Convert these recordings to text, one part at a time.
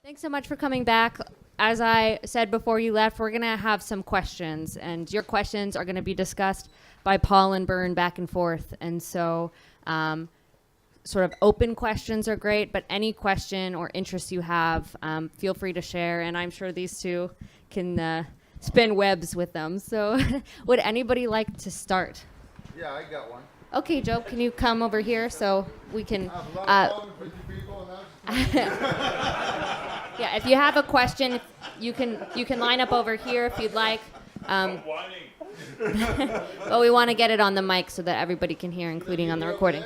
Thanks so much for coming back. As I said before you left, we're going to have some questions, and your questions are going to be discussed by Paul and Byrne back and forth. And so sort of open questions are great, but any question or interest you have, feel free to share. And I'm sure these two can spin webs with them. So would anybody like to start? Yeah, I got one. Okay, Joe, can you come over here so we can... I have a lot of problems with you people, and Yeah, if you have a question, you can line up over here if you'd like. But we want to get it on the mic so that everybody can hear, including on the recording.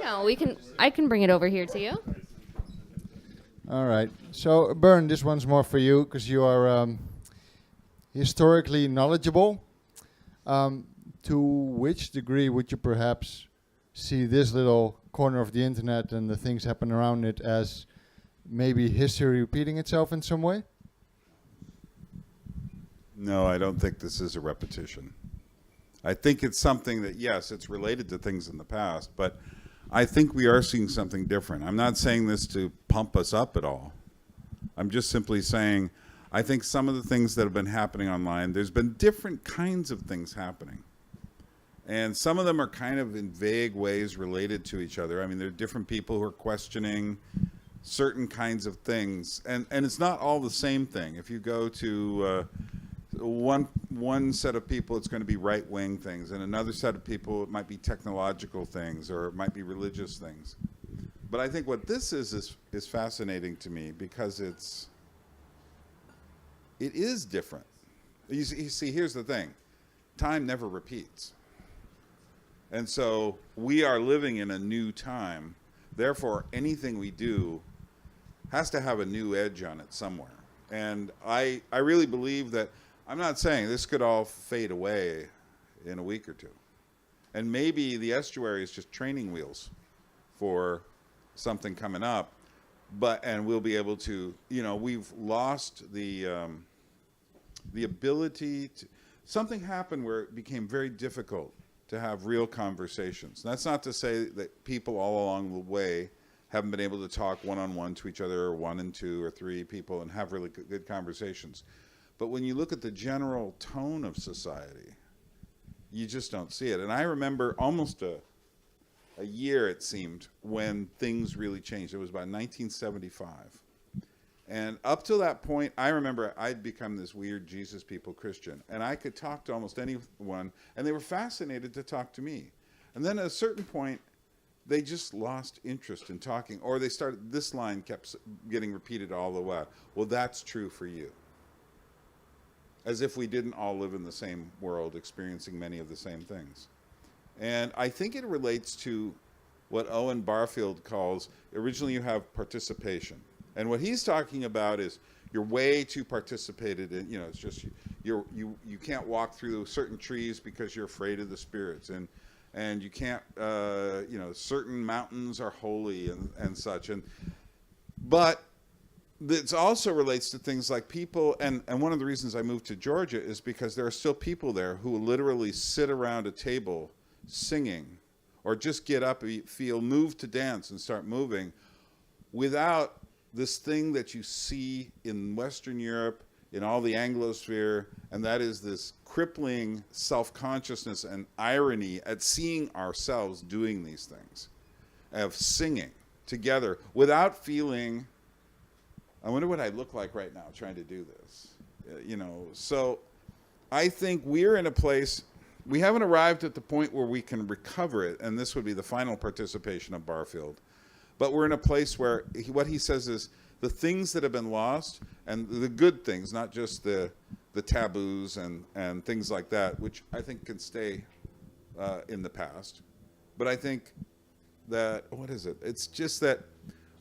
No, I can bring it over here to you. All right. So, Byrne, this one's more for you because you are historically knowledgeable. To which degree would you perhaps see this little corner of the internet and the things happen around it as maybe history repeating itself in some way? No, I don't think this is a repetition. I think it's something that, yes, it's related to things in the past, but I think we are seeing something different. I'm not saying this to pump us up at all. I'm just simply saying I think some of the things that have been happening online, there's been different kinds of things happening. And some of them are kind of in vague ways related to each other. I mean, there are different people who are questioning certain kinds of things. And it's not all the same thing. If you go to one set of people, it's going to be right-wing things. And another set of people, it might be technological things or it might be religious things. But I think what this is fascinating to me because it is different. You see, here's the thing. Time never repeats. And so we are living in a new time. Therefore, anything we do has to have a new edge on it somewhere. And I really believe that, I'm not saying this could all fade away in a week or two. And maybe the estuary is just training wheels for something coming up. And we'll be able to, we've lost the ability to, something happened where it became very difficult to have real conversations. That's not to say that people all along the way haven't been able to talk one-on-one to each other, or one and two or three people, and have really good conversations. But when you look at the general tone of society, you just don't see it. And I remember almost a year, it seemed, when things really changed. It was about 1975. And up to that point, I remember I'd become this weird Jesus people Christian. And I could talk to almost anyone, and they were fascinated to talk to me. And then at a certain point, they just lost interest in talking. Or they started, this line kept getting repeated all the while. Well, that's true for you. As if we didn't all live in the same world, experiencing many of the same things. And I think it relates to what Owen Barfield calls, originally you have participation. And what he's talking about is you're way too participated in, it's just you can't walk through certain trees because you're afraid of the spirits, and you can't, certain mountains are holy and such. But it also relates to things like people, and one of the reasons I moved to Georgia is because there are still people there who literally sit around a table singing, or just get up, feel moved to dance and start moving without this thing that you see in Western Europe, in all the Anglosphere, and that is this crippling self-consciousness and irony at seeing ourselves doing these things, of singing together without feeling, I wonder what I look like right now trying to do this. So I think we're in a place, we haven't arrived at the point where we can recover it, and this would be the final participation of Barfield. But we're in a place where what he says is the things that have been lost, and the good things, not just the taboos and things like that, which I think can stay in the past. But I think that, it's just that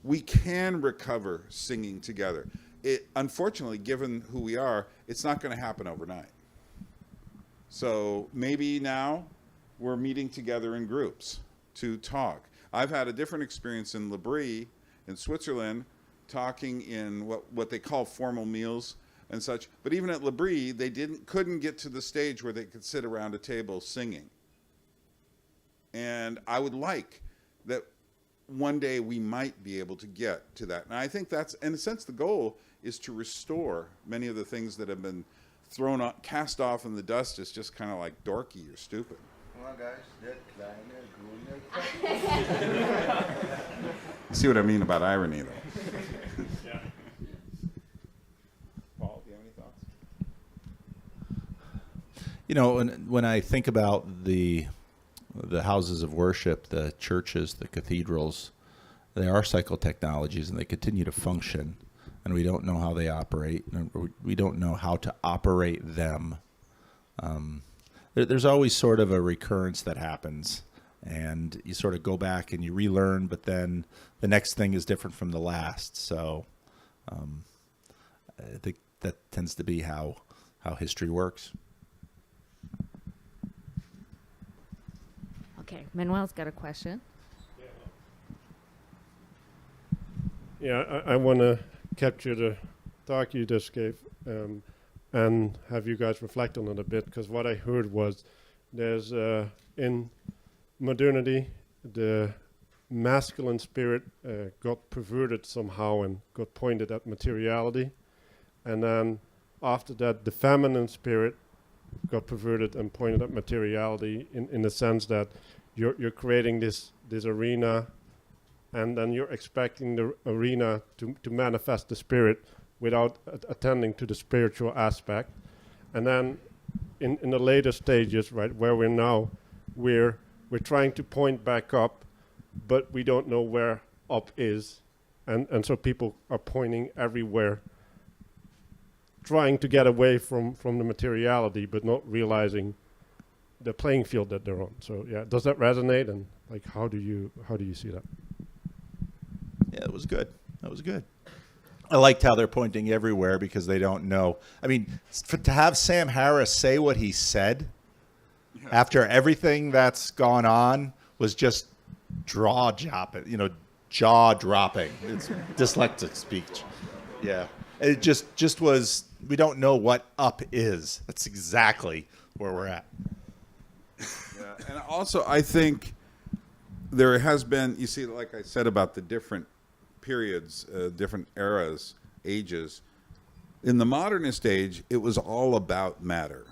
we can recover singing together. Unfortunately, given who we are, it's not going to happen overnight. So maybe now we're meeting together in groups to talk. I've had a different experience in Le Brie in Switzerland, talking in what they call formal meals and such. But even at Le Brie, they couldn't get to the stage where they could sit around a table singing. And I would like that one day we might be able to get to that. And I think that's, in a sense, the goal is to restore many of the things that have been cast off in the dust as just kind of like dorky or stupid. Come on, guys. That kleine, You see what I mean about irony, though? Yeah. Paul, do you have any thoughts? You know, when I think about the houses of worship, the churches, the cathedrals, they are psychotechnologies and they continue to function, and we don't know how they operate, and we don't know how to operate them. There's always sort of a recurrence that happens, and you sort of go back and you relearn, but then the next thing is different from the last. So I think that tends to be how history works. Okay, Manuel's got a question. Yeah, I want to capture the talk you just gave and have you guys reflect on it a bit, because what I heard was there's in modernity the masculine spirit got perverted somehow and got pointed at materiality, and then after that the feminine spirit got perverted and pointed at materiality in the sense that you're creating this arena, and then you're expecting the arena to manifest the spirit without attending to the spiritual aspect. And then in the later stages, right, where we're now, we're trying to point back up, but we don't know where up is. And so people are pointing everywhere, trying to get away from the materiality, but not realizing the playing field that they're on. So yeah, does that resonate? And like, how do you see that? Yeah, that was good. That was good. I liked how they're pointing everywhere because they don't know. I mean, to have Sam Harris say what he said after everything that's gone on was just jaw-dropping. It's dyslexic speech. Yeah. It just was, we don't know what up is. That's exactly where we're at. Yeah, and also I think there has been, you see, like I said about the different periods, different eras, ages. In the modernist age, it was all about matter.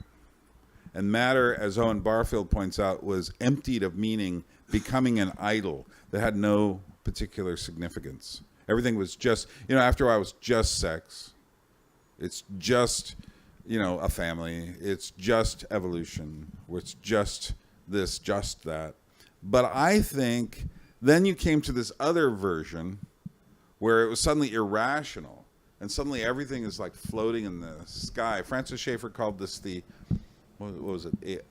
And matter, as Owen Barfield points out, was emptied of meaning, becoming an idol that had no particular significance. Everything was just, after a while it was just sex. It's just, a family. It's just evolution. It's just this, just that. But I think then you came to this other version where it was suddenly irrational, and suddenly everything is like floating in the sky. Francis Schaeffer called this what was it?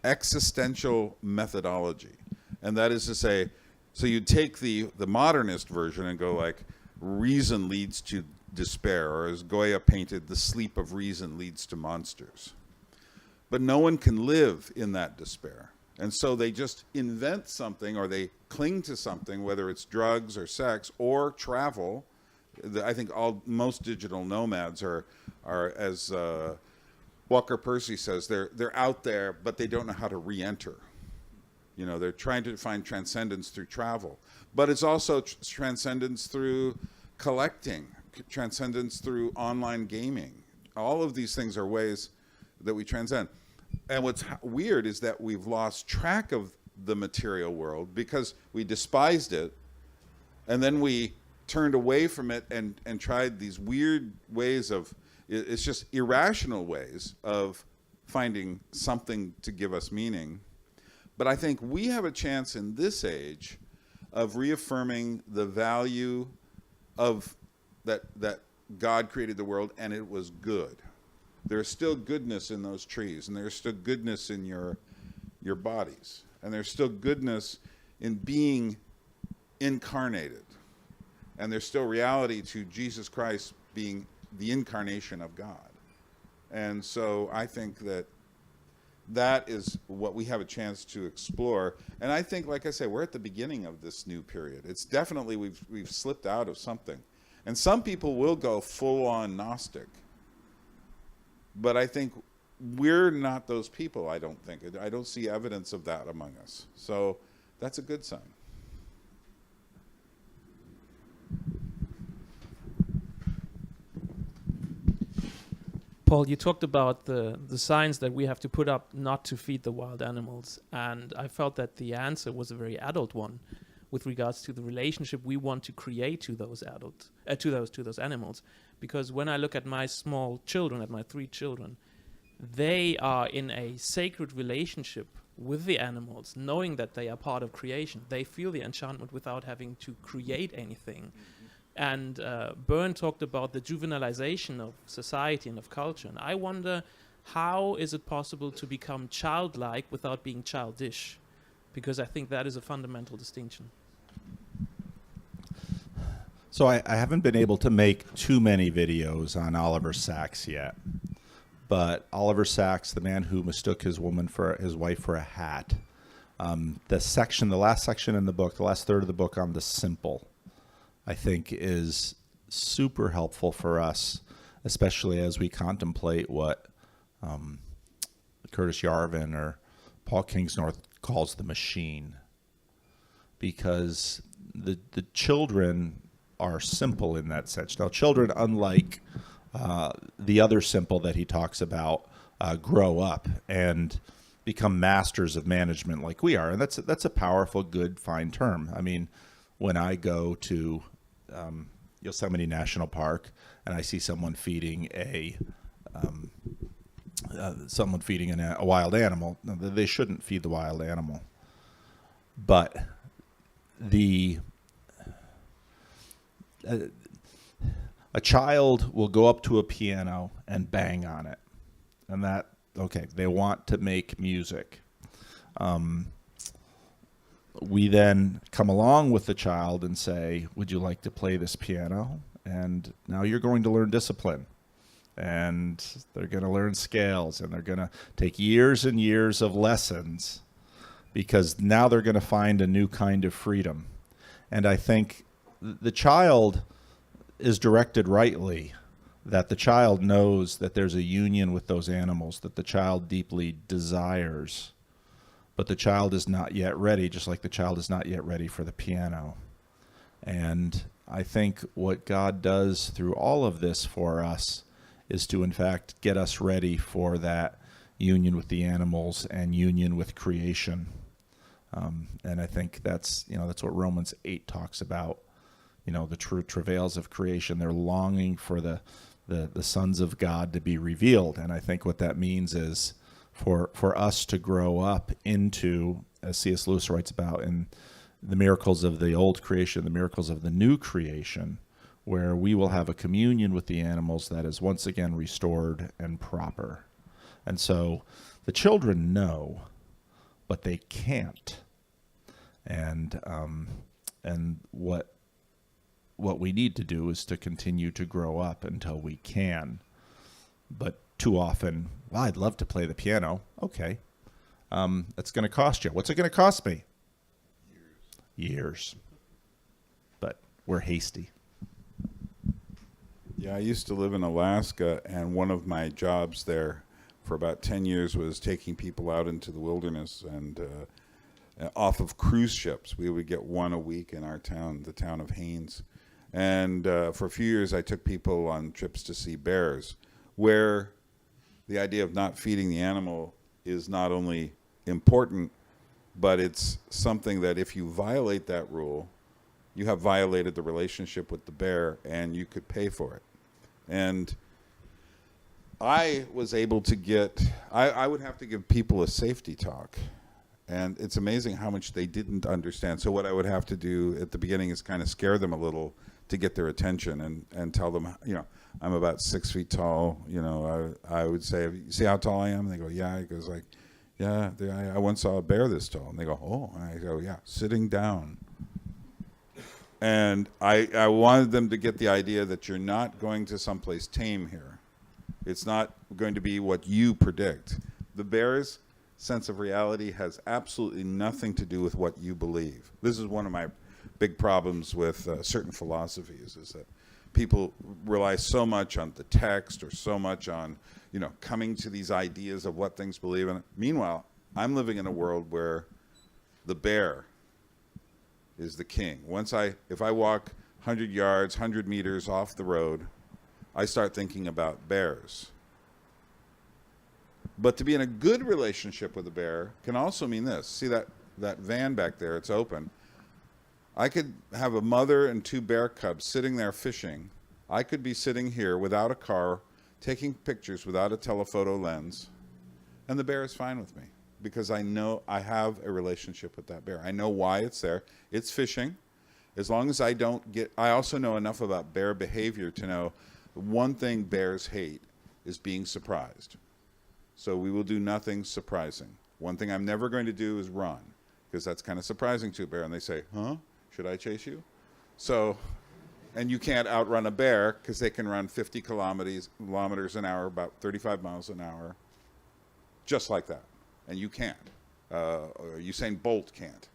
Existential methodology. And that is to say, so you take the modernist version and go like, reason leads to despair, or as Goya painted, the sleep of reason leads to monsters. But no one can live in that despair. And so they just invent something, or they cling to something, whether it's drugs or sex or travel. I think most digital nomads are as Walker Percy says, they're out there, but they don't know how to re-enter. They're trying to find transcendence through travel. But it's also transcendence through collecting, transcendence through online gaming. All of these things are ways that we transcend. And what's weird is that we've lost track of the material world because we despised it, and then we turned away from it and tried these weird ways of, it's just irrational ways of finding something to give us meaning. But I think we have a chance in this age of reaffirming the value of that God created the world and it was good. There's still goodness in those trees, and there's still goodness in your bodies, and there's still goodness in being incarnated, and there's still reality to Jesus Christ being the incarnation of God. And so I think that is what we have a chance to explore. And I think, like I say, we're at the beginning of this new period. It's definitely we've slipped out of something, and some people will go full-on Gnostic. But I think we're not those people, I don't think. I don't see evidence of that among us. So that's a good sign. Paul, you talked about the signs that we have to put up not to feed the wild animals, and I felt that the answer was a very adult one with regards to the relationship we want to create to those to those animals. Because when I look at my small children, at my 3 children, they are in a sacred relationship with the animals, knowing that they are part of creation. They feel the enchantment without having to create anything. And Byrne talked about the juvenilization of society and of culture. And I wonder, how is it possible to become childlike without being childish? Because I think that is a fundamental distinction. So I haven't been able to make too many videos on Oliver Sacks yet. But Oliver Sacks, the man who mistook his wife for a hat, the last section in the book, the last third of the book on the simple, I think is super helpful for us, especially as we contemplate what Curtis Yarvin or Paul Kingsnorth calls the machine. Because the children are simple in that sense. Now, children, unlike the other simple that he talks about, grow up and become masters of management like we are. And that's a powerful, good, fine term. I mean, when I go to Yosemite National Park and I see someone feeding a wild animal, they shouldn't feed the wild animal. But a child will go up to a piano and bang on it. And they want to make music. We then come along with the child and say, would you like to play this piano? And now you're going to learn discipline. And they're going to learn scales. And they're going to take years and years of lessons because now they're going to find a new kind of freedom. And I think the child is directed rightly, that the child knows that there's a union with those animals that the child deeply desires, but the child is not yet ready, just like the child is not yet ready for the piano. And I think what God does through all of this for us is to, in fact, get us ready for that union with the animals and union with creation. And I think that's what Romans 8 talks about. The true travails of creation. They're longing for the sons of God to be revealed. And I think what that means is for us to grow up into, as C.S. Lewis writes about in the miracles of the old creation, the miracles of the new creation, where we will have a communion with the animals that is once again restored and proper. And so the children know, but they can't. And what we need to do is to continue to grow up until we can. But too often, well, I'd love to play the piano. Okay. That's going to cost you. What's it going to cost me? Years. But we're hasty. Yeah, I used to live in Alaska, and one of my jobs there for about 10 years was taking people out into the wilderness and off of cruise ships. We would get one a week in our town, the town of Haines. And for a few years, I took people on trips to see bears, where the idea of not feeding the animal is not only important, but it's something that if you violate that rule, you have violated the relationship with the bear, and you could pay for it. And I was able to I would have to give people a safety talk. And it's amazing how much they didn't understand. So what I would have to do at the beginning is kind of scare them a little to get their attention and tell them, I'm about 6 feet tall. I would say, you see how tall I am? And they go, yeah. He goes like, yeah, I once saw a bear this tall. And they go, oh. And I go, yeah, sitting down. And I wanted them to get the idea that you're not going to someplace tame here. It's not going to be what you predict. The bear's sense of reality has absolutely nothing to do with what you believe. This is one of my big problems with certain philosophies, is that people rely so much on the text or so much on, coming to these ideas of what things believe in. Meanwhile, I'm living in a world where the bear is the king. If I walk 100 yards, 100 meters off the road, I start thinking about bears. But to be in a good relationship with a bear can also mean this. See that van back there, it's open. I could have a mother and 2 bear cubs sitting there fishing. I could be sitting here without a car, taking pictures without a telephoto lens, and the bear is fine with me because I know I have a relationship with that bear. I know why it's there. It's fishing. As long as I don't get, I also know enough about bear behavior to know one thing bears hate is being surprised. So we will do nothing surprising. One thing I'm never going to do is run, because that's kind of surprising to a bear. And they say, huh, should I chase you? So, and you can't outrun a bear because they can run 50 kilometers an hour, about 35 miles an hour, just like that. And you can't. Usain Bolt can't.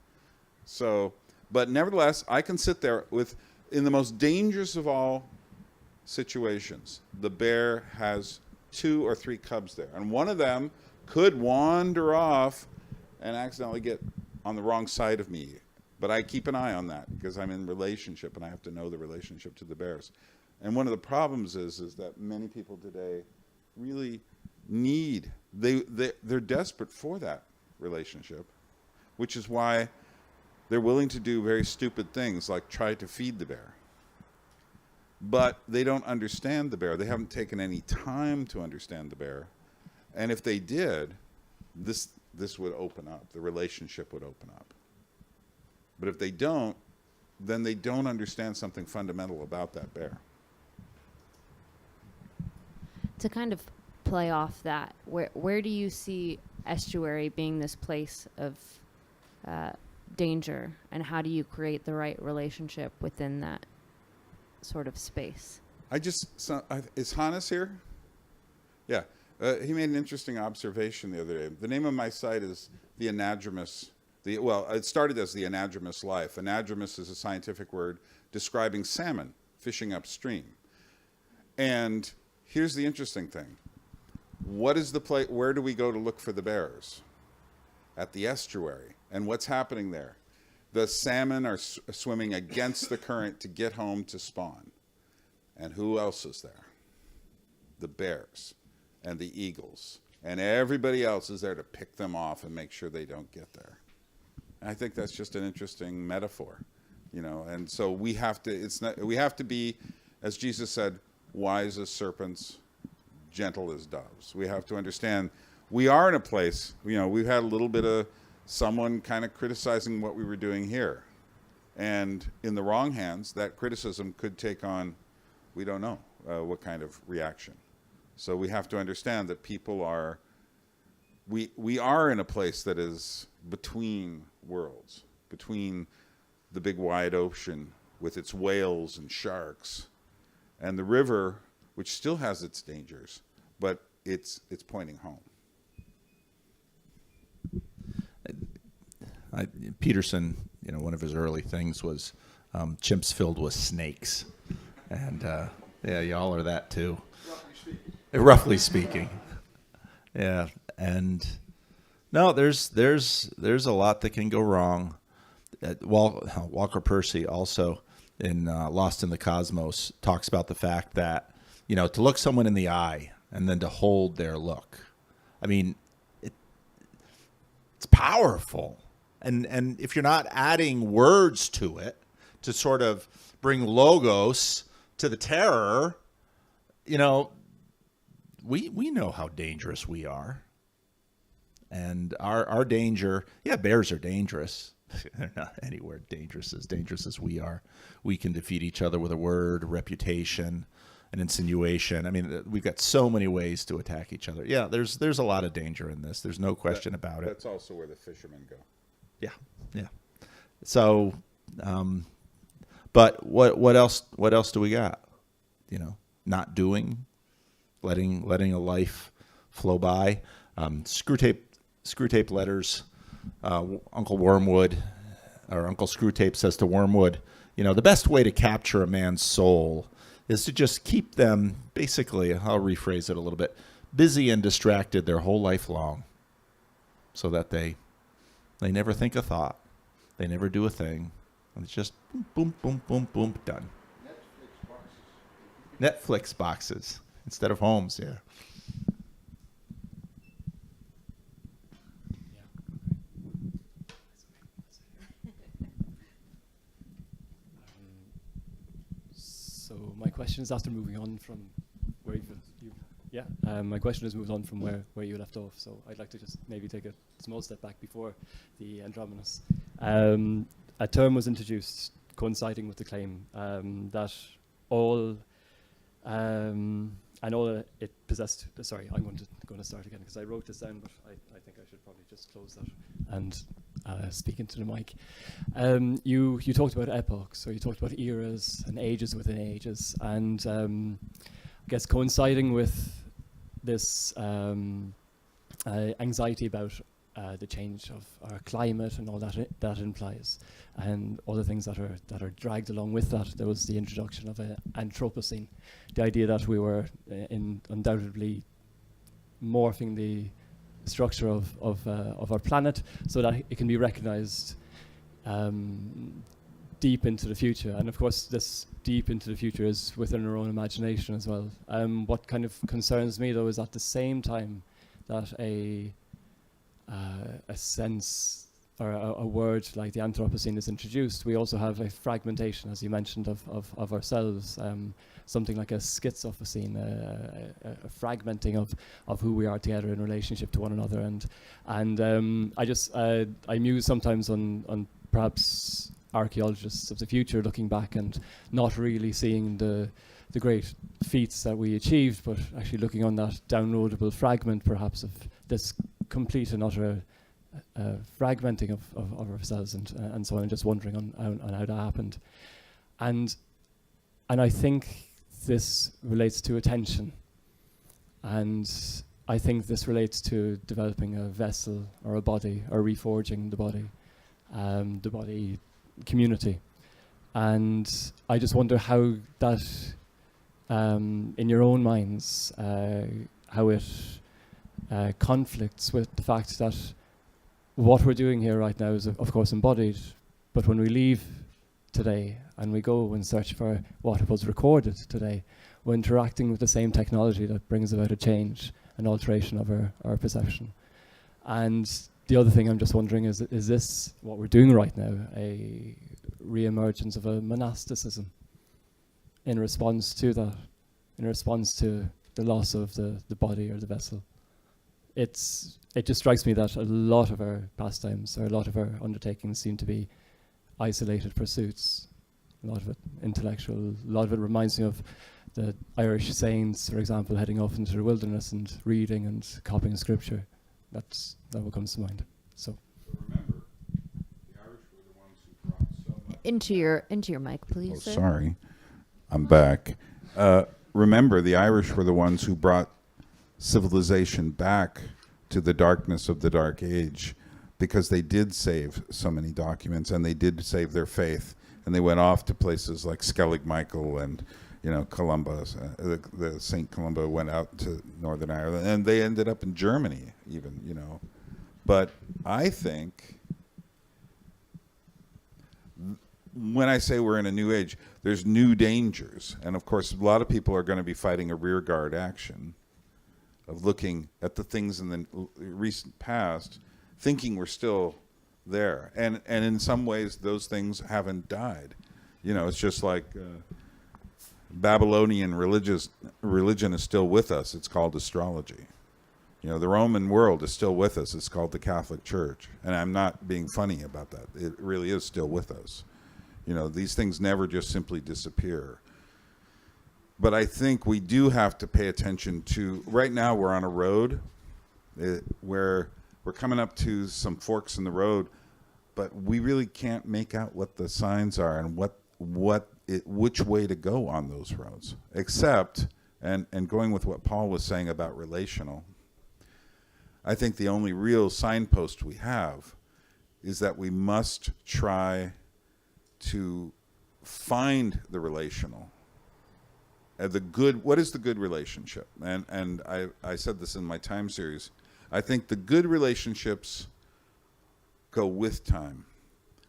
So, but nevertheless, I can sit there with, in the most dangerous of all situations, the bear has 2 or 3 cubs there. And one of them could wander off and accidentally get on the wrong side of me. But I keep an eye on that because I'm in relationship and I have to know the relationship to the bears. And one of the problems is that many people today really need, they're desperate for that relationship, which is why they're willing to do very stupid things like try to feed the bear. But they don't understand the bear. They haven't taken any time to understand the bear. And if they did, this would open up. The relationship would open up. But if they don't, then they don't understand something fundamental about that bear. To kind of play off that, where do you see estuary being this place of danger, and how do you create the right relationship within that sort of space? Is Hannes here? Yeah. He made an interesting observation the other day. The name of my site is The Anadromous. It started as The Anadromous Life. Anadromous is a scientific word describing salmon fishing upstream. And here's the interesting thing. What is the place? Where do we go to look for the bears? At the estuary. And what's happening there? The salmon are swimming against the current to get home to spawn. And who else is there? The bears and the eagles. And everybody else is there to pick them off and make sure they don't get there. And I think that's just an interesting metaphor, you know. And so we have to be, as Jesus said, wise as serpents, gentle as doves. We have to understand we are in a place, you know, we've had a little bit of someone kind of criticizing what we were doing here. And in the wrong hands, that criticism could take on, we don't know what kind of reaction. So we have to understand that people are, we are in a place that is between worlds, between the big wide ocean with its whales and sharks and the river, which still has its dangers, but it's pointing home. Peterson, you know, one of his early things was chimps filled with snakes, and yeah, y'all are that too. Roughly speaking, yeah. And no, there's a lot that can go wrong. Walker Percy also in Lost in the Cosmos talks about the fact that, you know, to look someone in the eye and then to hold their look. I mean, it's powerful. And if you're not adding words to it to sort of bring logos to the terror, you know, we know how dangerous we are. And our danger, yeah, bears are dangerous. They're not anywhere dangerous as we are. We can defeat each other with a word, a reputation, an insinuation. I mean, we've got so many ways to attack each other. Yeah, there's a lot of danger in this. There's no question about it. That's also where the fishermen go. Yeah. So, but what else do we got? You know, not doing, letting a life flow by. Screw tape letters. Uncle Wormwood, or Uncle Screwtape says to Wormwood, you know, the best way to capture a man's soul is to just keep them, basically, I'll rephrase it a little bit, busy and distracted their whole life long, so that they never think a thought, they never do a thing, and it's just boom, boom, boom, boom, done. Netflix boxes instead of homes, yeah. So my question is, after moving on from where my question is moved on from where you left off. So I'd like to just maybe take a small step back before the Andromenous. A term was introduced coinciding with the claim that all and all it possessed. Sorry, I'm going to start again because I wrote this down, but I think I should probably just close that and speak into the mic. You talked about epochs, or you talked about eras and ages within ages, and I guess coinciding with this anxiety about the change of our climate and all that implies, and all the things that are dragged along with that. There was the introduction of Anthropocene, the idea that we were undoubtedly morphing the structure of our planet so that it can be recognized deep into the future. And of course, this deep into the future is within our own imagination as well. What kind of concerns me, though, is at the same time that a sense or a word like the Anthropocene is introduced, we also have a fragmentation, as you mentioned, of ourselves. Something like a schizopocene, a fragmenting of who we are together in relationship to one another. And I muse sometimes on perhaps archaeologists of the future looking back and not really seeing the great feats that we achieved, but actually looking on that downloadable fragment perhaps of this complete and utter fragmenting of ourselves, and so I'm just wondering on how that happened. And I think this relates to attention, and I think this relates to developing a vessel or a body, or reforging the body community. And I just wonder how that, in your own minds, how it conflicts with the fact that what we're doing here right now is of course embodied, but when we leave today and we go and search for what was recorded today, we're interacting with the same technology that brings about a change, an alteration of our perception. And the other thing I'm just wondering is this what we're doing right now, a re-emergence of a monasticism in response to that, in response to the loss of the body or the vessel? It just strikes me that a lot of our pastimes, or a lot of our undertakings, seem to be isolated pursuits. A lot of it intellectual. A lot of it reminds me of the Irish saints, for example, heading off into the wilderness and reading and copying scripture. That what comes to mind. So remember, the Irish were the ones who brought so much. Into your mic, please. Oh, sir. sorry, I'm back. Remember, the Irish were the ones who brought civilization back to the darkness of the Dark Age, because they did save so many documents, and they did save their faith, and they went off to places like Skellig Michael and Columbus. The Saint Columba went out to Northern Ireland, and they ended up in Germany even. But I think when I say we're in a new age, there's new dangers, and of course a lot of people are going to be fighting a rearguard action of looking at the things in the recent past, thinking we're still there. And in some ways, those things haven't died. It's just like Babylonian religion is still with us. It's called astrology. The Roman world is still with us. It's called the Catholic Church. And I'm not being funny about that. It really is still with us. These things never just simply disappear. But I think we do have to pay attention to, right now we're on a road where we're coming up to some forks in the road, but we really can't make out what the signs are and which way to go on those roads. Except, and going with what Paul was saying about relational, I think the only real signpost we have is that we must try to find the relational. What is the good relationship? And I said this in my time series. I think the good relationships go with time,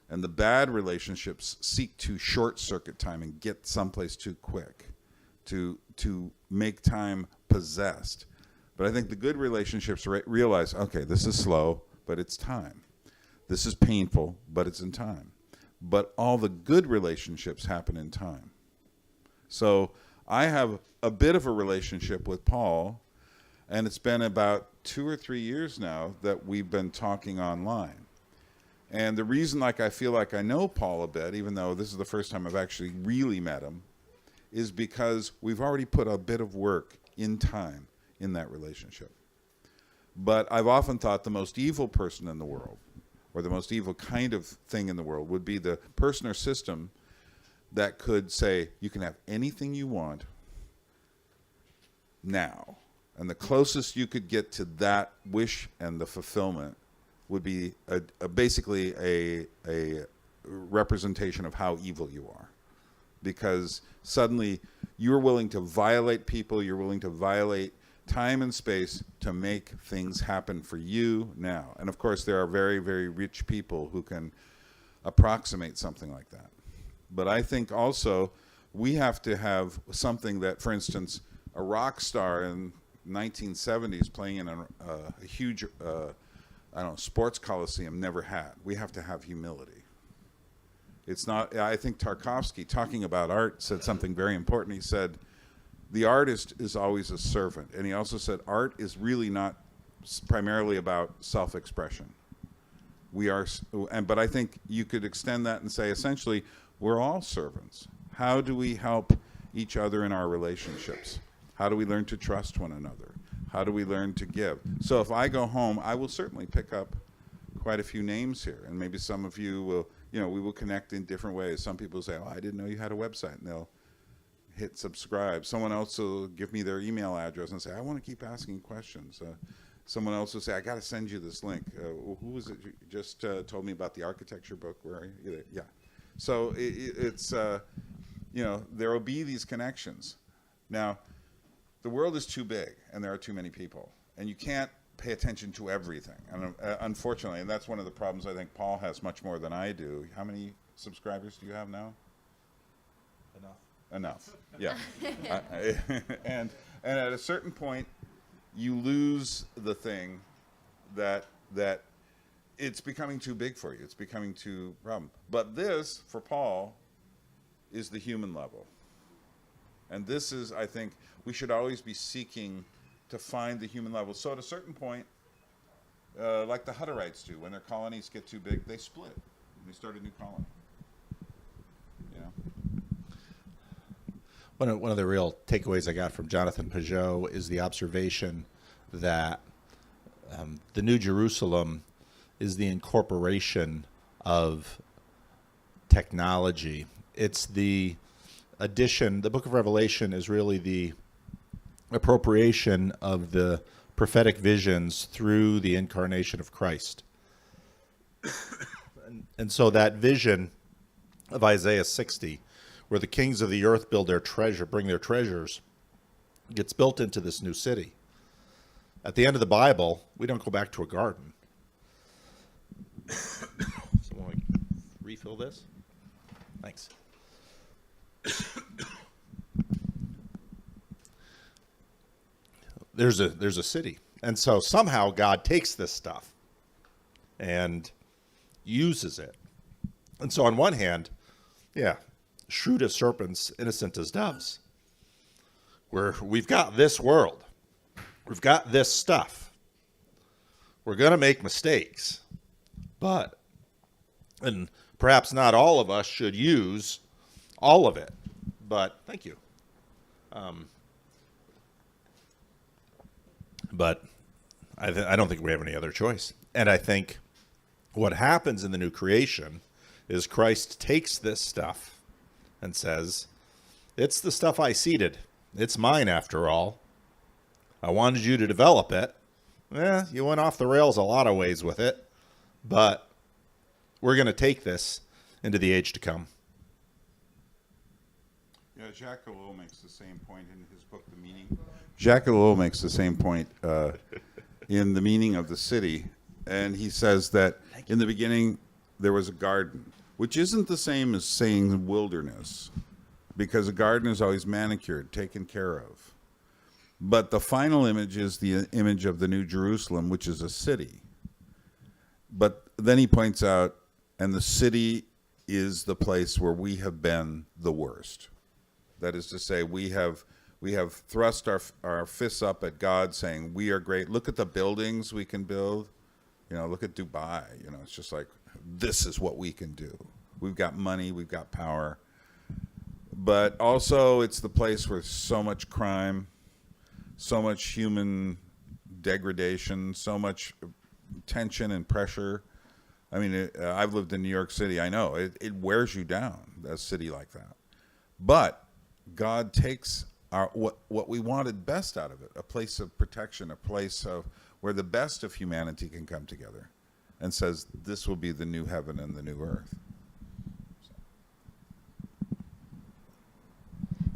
and the bad relationships seek to short circuit time and get someplace too quick, to make time possessed. But I think the good relationships realize, okay, this is slow, but it's time. This is painful, but it's in time. But all the good relationships happen in time. So I have a bit of a relationship with Paul, and it's been about 2 or 3 years now that we've been talking online. And the reason I feel like I know Paul a bit, even though this is the first time I've actually really met him, is because we've already put a bit of work in time in that relationship. But I've often thought the most evil person in the world, or the most evil kind of thing in the world, would be the person or system that could say, you can have anything you want now. And the closest you could get to that wish and the fulfillment would be basically a representation of how evil you are. Because suddenly you're willing to violate people, you're willing to violate time and space to make things happen for you now. And of course, there are very, very rich people who can approximate something like that. But I think also we have to have something that, for instance, a rock star in 1970s playing in a huge, sports coliseum never had. We have to have humility. It's not, I think Tarkovsky, talking about art, said something very important. He said, the artist is always a servant. And he also said, art is really not primarily about self-expression. But I think you could extend that and say, essentially, we're all servants. How do we help each other in our relationships? How do we learn to trust one another? How do we learn to give? So if I go home, I will certainly pick up quite a few names here. And maybe some of you will, we will connect in different ways. Some people say, oh, I didn't know you had a website. And they'll hit subscribe. Someone else will give me their email address and say, I want to keep asking questions. Someone else will say, I got to send you this link. Who was it? You just told me about the architecture book. Where are you? Yeah. So it's, there will be these connections. Now, the world is too big, and there are too many people, and you can't pay attention to everything. And unfortunately, and that's one of the problems I think Paul has much more than I do. How many subscribers do you have now? Enough. Yeah. And at a certain point, you lose the thing that it's becoming too big for you. It's becoming too problem. But this, for Paul, is the human level. And this is, I think, we should always be seeking to find the human level. So at a certain point, like the Hutterites do, when their colonies get too big, they split. And they start a new colony. One of the real takeaways I got from Jonathan Peugeot is the observation that the New Jerusalem is the incorporation of technology. It's the addition, the book of Revelation is really the appropriation of the prophetic visions through the incarnation of Christ. And so that vision of Isaiah 60, where the kings of the earth bring their treasures, gets built into this new city. At the end of the Bible, we don't go back to a garden. Someone like refill this? Thanks. There's a city. And so somehow God takes this stuff and uses it. And so on one hand, shrewd as serpents, innocent as doves. We've got this world. We've got this stuff. We're going to make mistakes. And perhaps not all of us should use all of it. But thank you. But I don't think we have any other choice. And I think what happens in the new creation is Christ takes this stuff and says, it's the stuff I seeded. It's mine after all. I wanted you to develop it. You went off the rails a lot of ways with it, but we're going to take this into the age to come. Yeah, Jacques Ellul makes the same point in his book, The Meaning. Jacques Ellul makes the same point in The Meaning of the City, and he says that in the beginning there was a garden, which isn't the same as saying wilderness, because a garden is always manicured, taken care of. But the final image is the image of the New Jerusalem, which is a city. But then he points out, and the city is the place where we have been the worst. That is to say, we have thrust our fists up at God, saying we are great. Look at the buildings we can build. Look at Dubai. It's just like, this is what we can do. We've got money, we've got power. But also, it's the place where so much crime, so much human degradation, so much tension and pressure. I mean, I've lived in New York City. I know it wears you down, a city like that. But God takes what we wanted best out of it, a place of protection, a place of where the best of humanity can come together, and says, this will be the new heaven and the new earth.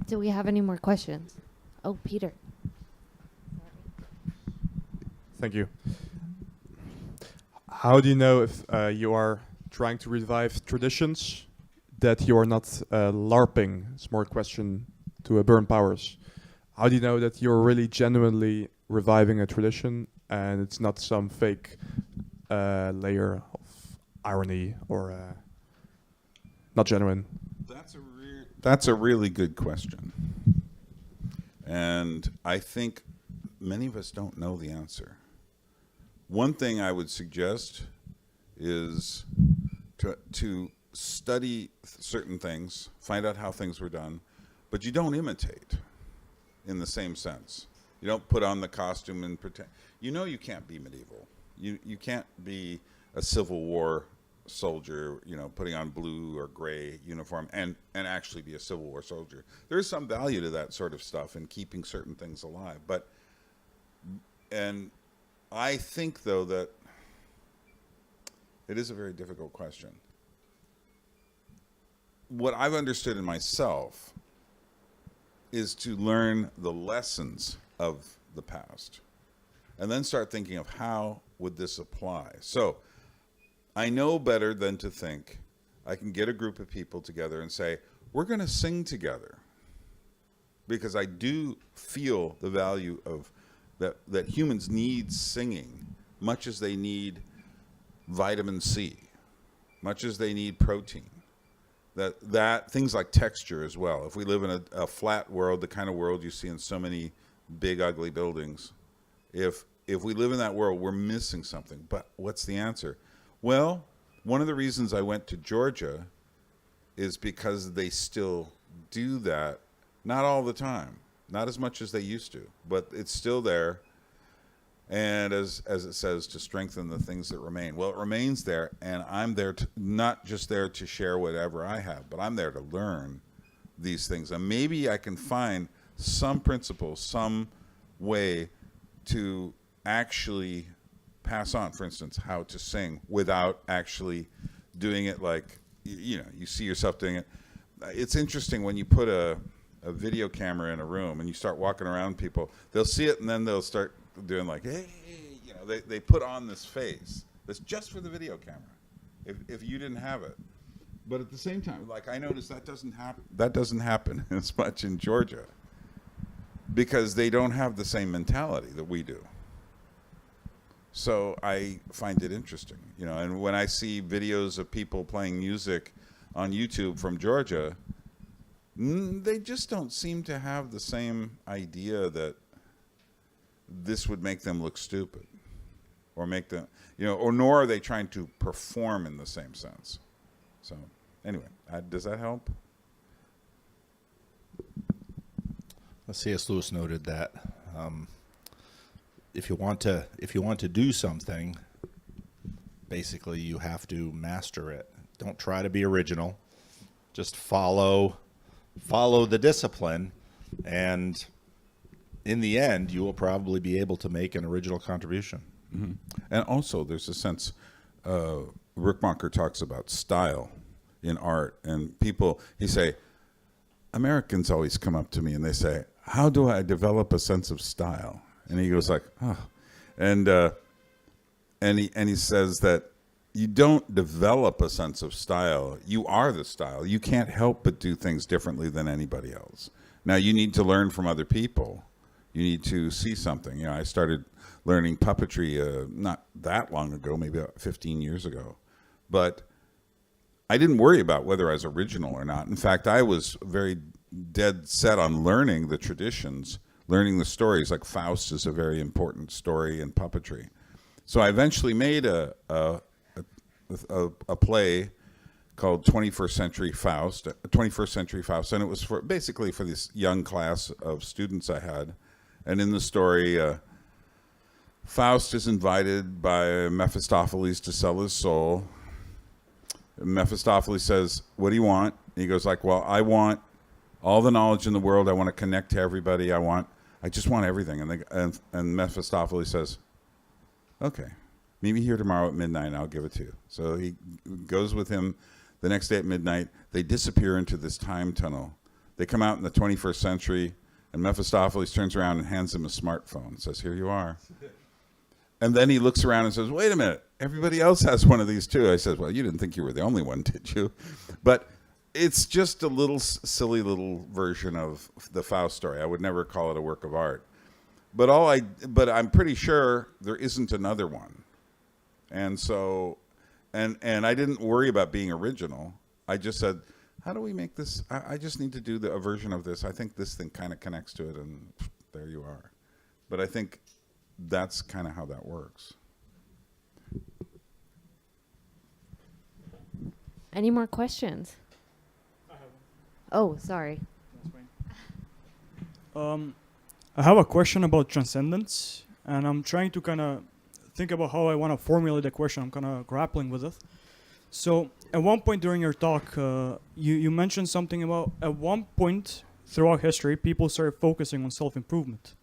Do we have any more questions? Oh, Peter. Thank you. How do you know if you are trying to revive traditions that you are not LARPing? It's more a question to Byrne Powers. How do you know that you're really genuinely reviving a tradition and it's not some fake layer of irony or not genuine? That's a really good question. And I think many of us don't know the answer. One thing I would suggest is to study certain things, find out how things were done, but you don't imitate in the same sense. You don't put on the costume and pretend. You can't be medieval. You can't be a Civil War soldier, putting on blue or gray uniform and actually be a Civil War soldier. There's some value to that sort of stuff in keeping certain things alive. And I think, though, that it is a very difficult question. What I've understood in myself is to learn the lessons of the past and then start thinking of how would this apply. So I know better than to think I can get a group of people together and say, we're going to sing together, because I do feel the value of that humans need singing, much as they need vitamin C, much as they need protein. That things like texture as well. If we live in a flat world, the kind of world you see in so many big, ugly buildings, if we live in that world, we're missing something. But what's the answer? Well, one of the reasons I went to Georgia is because they still do that, not all the time, not as much as they used to, but it's still there. And as it says, to strengthen the things that remain. Well, it remains there, and I'm there not just there to share whatever I have, but I'm there to learn these things. And maybe I can find some principle, some way to actually pass on, for instance, how to sing without actually doing it like, you see yourself doing it. It's interesting when you put a video camera in a room and you start walking around people, they'll see it and then they'll start doing like, hey, they put on this face that's just for the video camera if you didn't have it. But at the same time, like, I noticed that doesn't happen as much in Georgia because they don't have the same mentality that we do. So I find it interesting, and when I see videos of people playing music on YouTube from Georgia, they just don't seem to have the same idea that this would make them look stupid or make them, or nor are they trying to perform in the same sense. So anyway, does that help? C.S. Lewis noted that if you want to do something, basically you have to master it. Don't try to be original. Just follow the discipline, and in the end, you will probably be able to make an original contribution. Mm-hmm. And also, there's a sense, Rickmacher talks about style in art, and he say, Americans always come up to me and they say, how do I develop a sense of style? And he goes like, oh. And he says that you don't develop a sense of style. You are the style. You can't help but do things differently than anybody else. Now, you need to learn from other people. You need to see something. I started learning puppetry not that long ago, maybe about 15 years ago. But I didn't worry about whether I was original or not. In fact, I was very dead set on learning the traditions, learning the stories. Like Faust is a very important story in puppetry. So I eventually made a play called 21st Century Faust, and it was basically for this young class of students I had. And in the story, Faust is invited by Mephistopheles to sell his soul. Mephistopheles says, "What do you want?" And he goes like, "Well, I want all the knowledge in the world. I want to connect to everybody. I just want everything." And Mephistopheles says, "Okay, meet me here tomorrow at midnight and I'll give it to you." So he goes with him the next day at midnight. They disappear into this time tunnel. They come out in the 21st century, and Mephistopheles turns around and hands him a smartphone and says, "Here you are." And then he looks around and says, "Wait a minute, everybody else has one of these too." I said, "Well, you didn't think you were the only one, did you?" But it's just a little silly little version of the Faust story. I would never call it a work of art. But I'm pretty sure there isn't another one. And so, and I didn't worry about being original. I just said, how do we make this? I just need to do a version of this. I think this thing kind of connects to it, and there you are. But I think that's kind of how that works. Any more questions? Oh, sorry. I have a question about transcendence, and I'm trying to kind of think about how I want to formulate the question. I'm kind of grappling with it. So, at one point during your talk, you mentioned something about at one point throughout history, people started focusing on self-improvement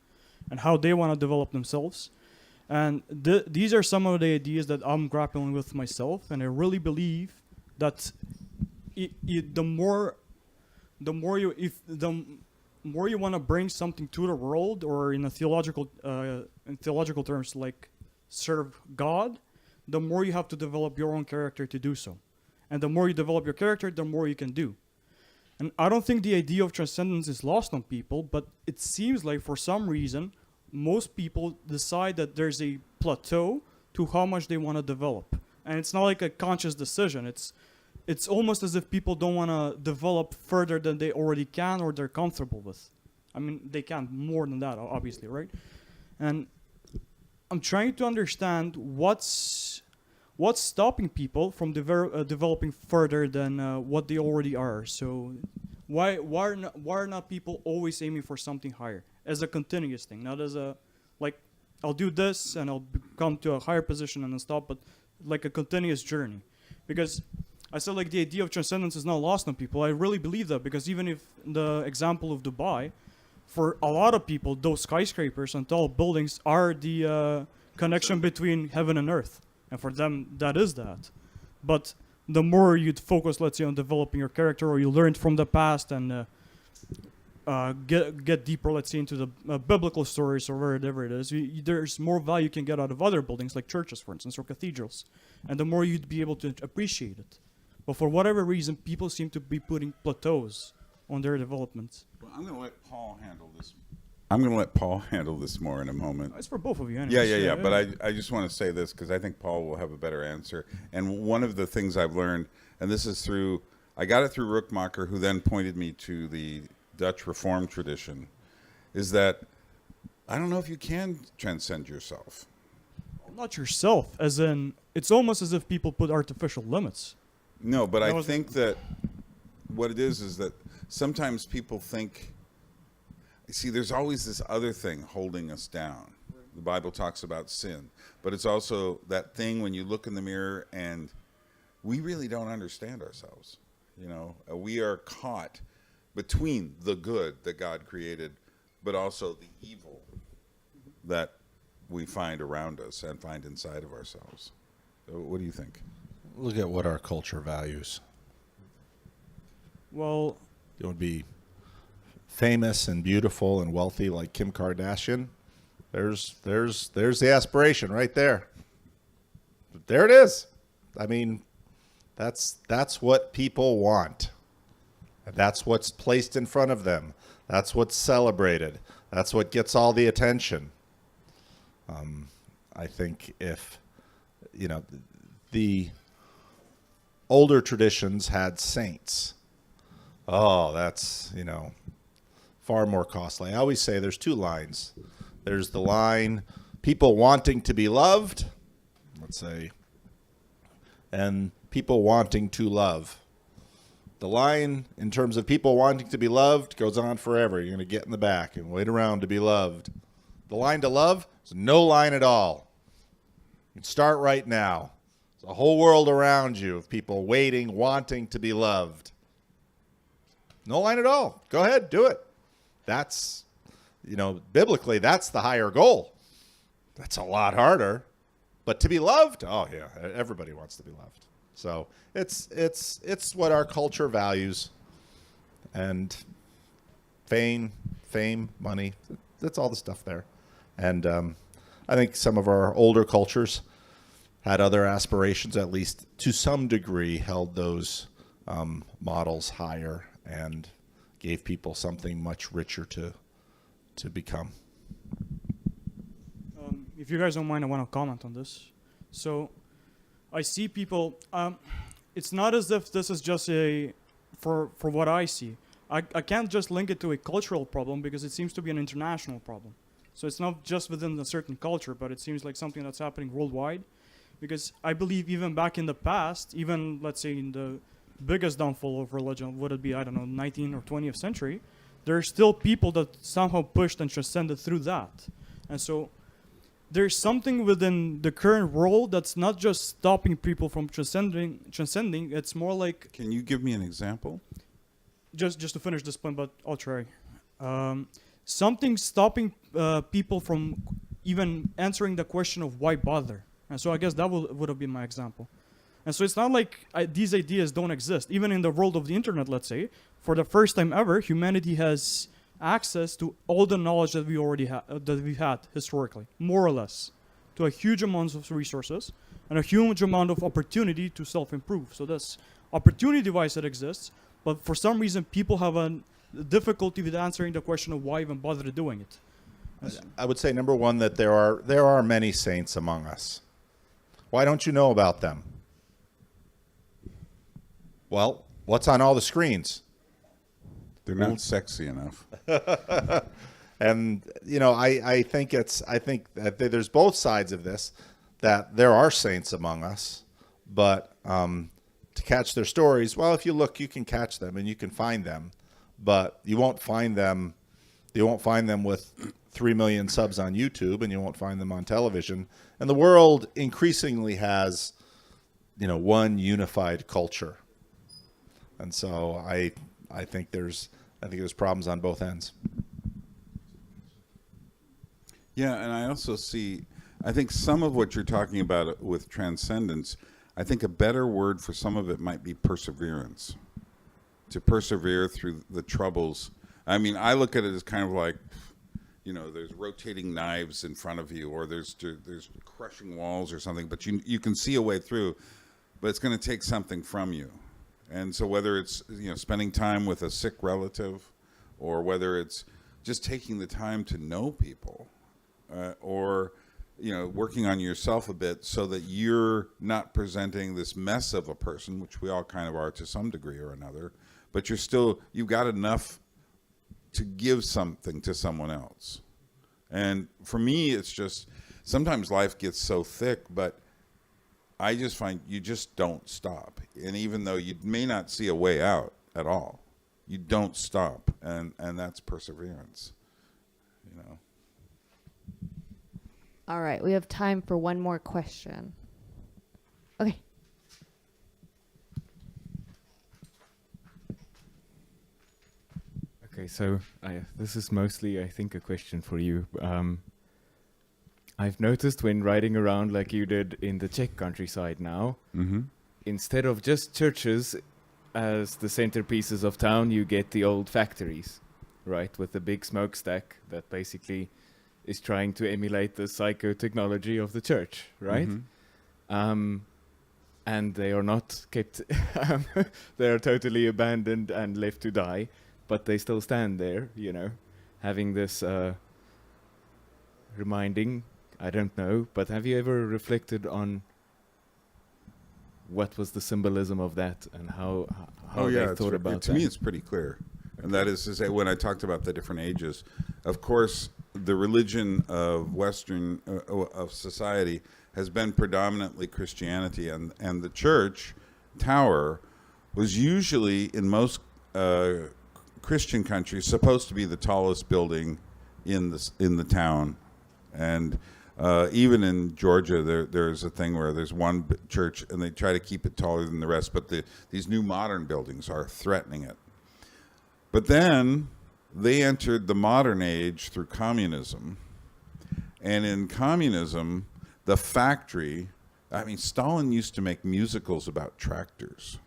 and how they want to develop themselves. And these are some of the ideas that I'm grappling with myself, and I really believe that the more you want to bring something to the world, or in theological terms, like serve God, the more you have to develop your own character to do so. And the more you develop your character, the more you can do. And I don't think the idea of transcendence is lost on people, but it seems like for some reason, most people decide that there's a plateau to how much they want to develop. And it's not like a conscious decision. It's almost as if people don't want to develop further than they already can or they're comfortable with. I mean, they can more than that, obviously, right? And I'm trying to understand what's stopping people from developing further than what they already are. So why are not people always aiming for something higher as a continuous thing, not as a like I'll do this and I'll come to a higher position and then stop, but like a continuous journey? Because I said like the idea of transcendence is not lost on people. I really believe that, because even if the example of Dubai, for a lot of people, those skyscrapers and tall buildings are the connection between heaven and earth. And for them, that is that. But the more you'd focus, let's say, on developing your character, or you learned from the past and get deeper, let's say, into the biblical stories or whatever it is, there's more value you can get out of other buildings, like churches, for instance, or cathedrals. And the more you'd be able to appreciate it. But for whatever reason, people seem to be putting plateaus on their development. Well, I'm going to let Paul handle this more in a moment. It's for both of you, anyways. Yeah. But I just want to say this, because I think Paul will have a better answer. And one of the things I've learned, and this is I got it through Rookmacher, who then pointed me to the Dutch Reformed tradition, is that I don't know if you can transcend yourself. Not yourself, as in, it's almost as if people put artificial limits. No, but I think that what it is that sometimes people think, see, there's always this other thing holding us down. The Bible talks about sin, but it's also that thing when you look in the mirror and we really don't understand ourselves. You know, we are caught between the good that God created, but also the evil that we find around us and find inside of ourselves. So what do you think? Look at what our culture values. Well, It would be famous and beautiful and wealthy like Kim Kardashian. There's the aspiration right there. There it is. I mean, that's what people want. That's what's placed in front of them. That's what's celebrated. That's what gets all the attention. I think if, the older traditions had saints. Oh, that's, far more costly. I always say there's two lines. There's the line, people wanting to be loved, let's say, and people wanting to love. The line in terms of people wanting to be loved goes on forever. You're going to get in the back and wait around to be loved. The line to love is no line at all. You can start right now. There's a whole world around you of people waiting, wanting to be loved. No line at all. Go ahead, do it. That's, biblically, that's the higher goal. That's a lot harder. But to be loved, oh yeah, everybody wants to be loved. So it's what our culture values. And fame, money, that's all the stuff there. And I think some of our older cultures had other aspirations, at least to some degree, held those models higher and gave people something much richer to become. If you guys don't mind, I want to comment on this. So I see people, it's not as if this is just for what I see. I can't just link it to a cultural problem because it seems to be an international problem. So it's not just within a certain culture, but it seems like something that's happening worldwide. Because I believe even back in the past, even let's say in the biggest downfall of religion, would it be, 19th or 20th century, there are still people that somehow pushed and transcended through that. And so there's something within the current world that's not just stopping people from transcending. It's more like... Can you give me an example? Just to finish this point, but I'll try. Something stopping people from even answering the question of why bother. And so I guess that would have been my example. And so it's not like these ideas don't exist. Even in the world of the internet, let's say, for the first time ever, humanity has access to all the knowledge that we already that we've had historically, more or less, to a huge amount of resources and a huge amount of opportunity to self-improve. So that's opportunity-wise that exists, but for some reason people have a difficulty with answering the question of why even bother doing it. I would say, number one, that there are many saints among us. Why don't you know about them? Well, what's on all the screens? They're not sexy enough. And I think that there's both sides of this, that there are saints among us, but to catch their stories, well, if you look, you can catch them and you can find them, but you won't find them with 3 million subs on YouTube, and you won't find them on television. And the world increasingly has, one unified culture. And so I think there's problems on both ends. Yeah, and I also see, I think some of what you're talking about with transcendence, I think a better word for some of it might be perseverance. To persevere through the troubles. I mean, I look at it as kind of like, there's rotating knives in front of you, or there's crushing walls or something, but you can see a way through, but it's going to take something from you. And so whether it's spending time with a sick relative, or whether it's just taking the time to know people, or working on yourself a bit so that you're not presenting this mess of a person, which we all kind of are to some degree or another, but you've got enough to give something to someone else. And for me, it's just, sometimes life gets so thick, but I just find you just don't stop. And even though you may not see a way out at all, you don't stop. And that's perseverance, All right, we have time for one more question. Okay. Okay, so this is mostly, I think, a question for you. I've noticed when riding around like you did in the Czech countryside now, instead of just churches as the centerpieces of town, you get the old factories, right, with the big smokestack that basically is trying to emulate the psychotechnology of the church, right? And they are not kept, they are totally abandoned and left to die, but they still stand there, having this reminding, I don't know, but have you ever reflected on what was the symbolism of that and how they it's thought about to that. me it's pretty clear. And that is to say, when I talked about the different ages, of course, the religion of Western of society has been predominantly Christianity, and the church tower was usually in most Christian countries supposed to be the tallest building in the town, and even in Georgia, there's a thing where there's one church and they try to keep it taller than the rest, but these new modern buildings are threatening it. But then they entered the modern age through communism. And in communism, the factory, I mean, Stalin used to make musicals about tractors.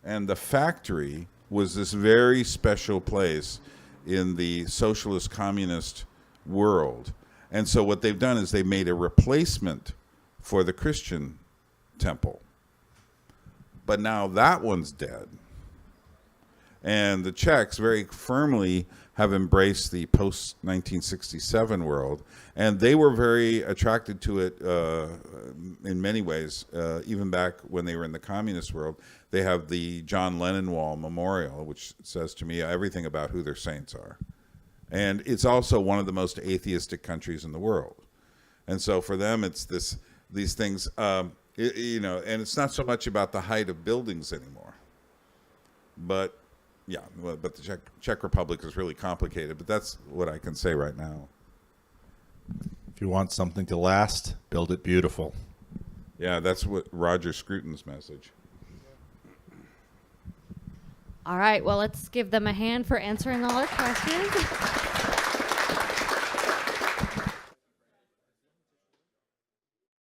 And the factory was this very special place in the socialist communist world. And so what they've done is they made a replacement for the Christian temple. But now that one's dead. And the Czechs very firmly have embraced the post-1967 world, and they were very attracted to it in many ways, even back when they were in the communist world. They have the John Lennon Wall Memorial, which says to me everything about who their saints are. And it's also one of the most atheistic countries in the world. And so for them, it's these things, and it's not so much about the height of buildings anymore. But yeah, but the Czech Republic is really complicated, but that's what I can say right now. If you want something to last, build it beautiful. Yeah, that's what Roger Scruton's message. All right, well, let's give them a hand for answering all our questions.